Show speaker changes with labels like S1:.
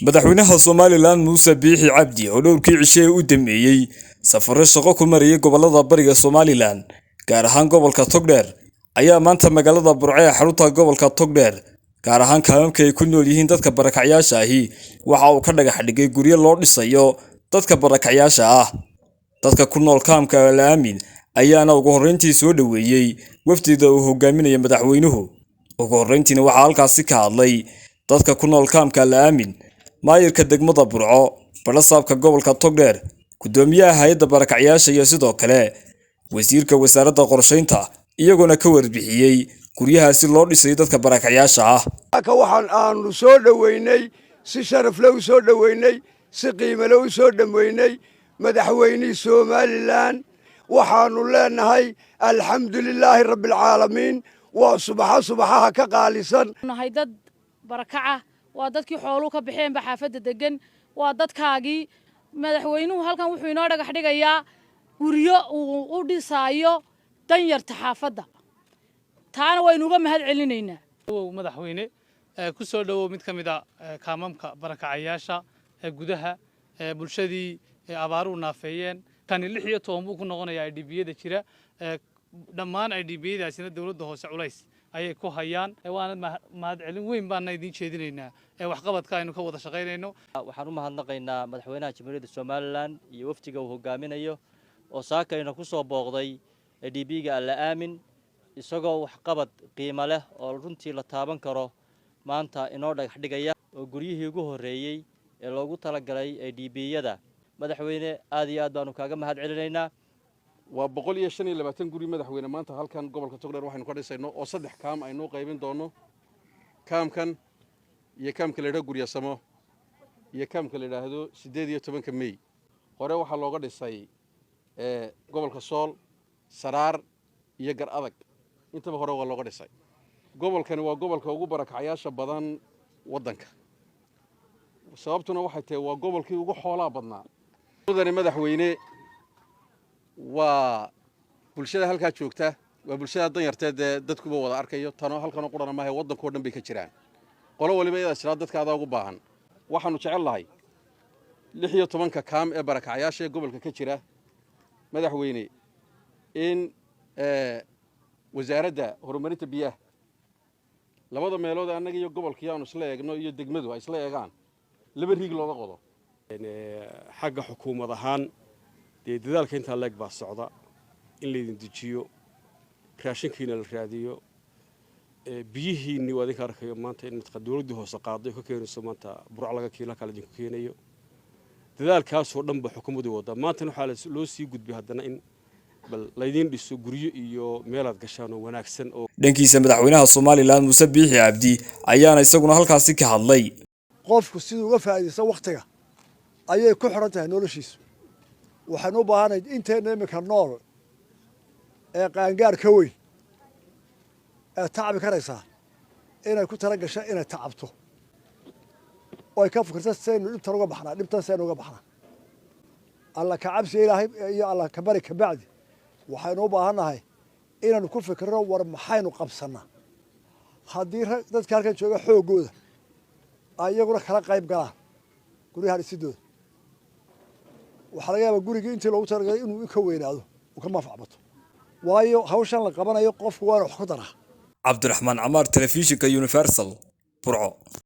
S1: madaxweynaha Somaliland Muuse Biixi Cabdi oo dhowrkii cishay u dameeyay safar shaqo ku mariyay gobolada bariga Somaliland gaar ahaan gobolka Togdheer ayaa maanta magaalada Burco ee xarunta gobolka Togdheer gaar ahaan kaalamka ay ku nool yihiin dadka barakacayaasha ahi waxa uu ka dhagax dhigay guryo loo dhisayo dadka barakacayaasha ah dadka ku nool kaamka Al-Aamin ayaana ugu horreyntii soo dhaweeyay wafdida uu hogaaminayo madaxweynuhu ugu horreyntiina waxa halkaas ka hadlay dadka ku nool kaamka Al-Aamin maayirka degmada Burco balasaabka gobolka Togdheer gudoomiyaha hay'adda barakacayaasha iyo sidoo kale wasiirka wasaaradda qorsheynta iyaguna ka warbixiyay guryahaasi loo dhisay dadka barakacayaasha ah
S2: waxaan aanu soo dhaweynay si sharaf leh u soo dhaweynay si qiimo leh u soo dhaweynay madaxweynaha Somaliland waxaanu leenahay alxamdulilaahi rabbil caalamiin wa subaxa ka qaalisan
S3: nahay dad barakaca waa dadkii xooluhu ka baxeen xaafadda degan waa dadkaagii madaxweynuhu halkan wuxuu inoo dhagax dhigayaa guryo uu u dhisaayo danyarta xaafadda taana waynu uga mahad celinaynaa
S4: madaxweyne ku soo dhawow mid kamid ah kaamamka barakacayaasha gudaha bulshadii abaaru naafeeyeen kan 16 buu ku noqonayaa IDB-yada jira dhammaan IDB-yadaasina dawladda hoose culays ayay ku hayaan waana mahad celin weyn baan idin jeedinaynaa wax qabadka aynu ka wada shaqeynayno
S5: waxaan u mahadnaqaynaa madaxweynaha Jamhuuriyadda Somaliland iyo waftiga uu hogaaminayo oo saakayna ku soo booqday IDB-ga Al-Aamin isagoo wax qabad qiimo leh oo runtii la taaban karo maanta inoo dhagax dhigaya oo guryihii ugu horeeyay ee loogu talagalay IDB-yada madaxweyne aad iyo aad baanu kaaga mahad celinaynaa
S6: waa 125 guri madaxweyne maanta halkan gobolka Togdheer waxaynu ka dhisayno oo 3 kaam aynu qaybin doono kaamkan iyo kaamka la yiraahdo Guryasamo iyo kaamka la yiraahdo 18 May hore waxa looga dhisay gobolka Sool Saraar iyo Gar Adag intaba hore waa looga dhisay gobolkani waa gobolka ugu barakacayaasha badan wadanka sababtuna waxay tahay waa gobolkii ugu xoolaha badnaa madaxweyne waa bulshada halka joogta waa bulshada danyarteed dadkuba wada arkayo tano halkan oo qurana maahay wadanka oo dhan bay ka jiraan qolo waliba iyada shiraad dadkaada ugu baahan waxaanu jecel lahay 16 kaam ee barakacayaasha gobolka ka jira madaxweyne in wasaaradda horumarinta biyaha labada meelood anaga iyo gobolkii aanu isla eegno iyo degmadu ay isla eegaan laba riig looga qodo
S7: xagga xukuumad ahaan dadaalka inta leeg baa socda in la idin dejiyo raashinkiina la raadiyo biyihiina waa idinka arkayo maanta in dawladdu hoose qaaday ka keenayso maanta Burco laga kiila kala idinku keenayo dadaalkaas oo dhan ba xukuumaddu wada maanta waxa loo sii gudbay haddana in bal la idin dhiso guryo iyo meelaad gashaan oo wanaagsan oo
S1: dhankiisa madaxweynaha Somaliland Muuse Biixi Cabdi ayaana isaguna halkaas ka hadlay
S2: qofku sidoo uga faa'iideysan waqtiga ayay ku xiran tahay noloshiisa waxaan u baahanahay inteena imika nool ee qaangaar ka weyn ee tacab karaysa inay ku tala gasho inay tacabto oo ay ka fikirto seen dhibtan uga baxnaa dhibtan seen uga baxnaa alla ka cabsi ilaahay iyo alla ka bari ka bacdi waxaan u baahanahay inaan ku fikirno war maxaynu qabsanaa haddii dadka halkan jooga xoogooda ayaguna kala qayb galaan guryaha dhisidooda waxa laga yaabaa gurigii intii loogu talagalay inuu ka weynaado oo ka manfacato waayo hawshan la qabanayo qofku waa wax ku daraa
S1: Cabdiraxmaan Camaar telefishinka Universal Burco.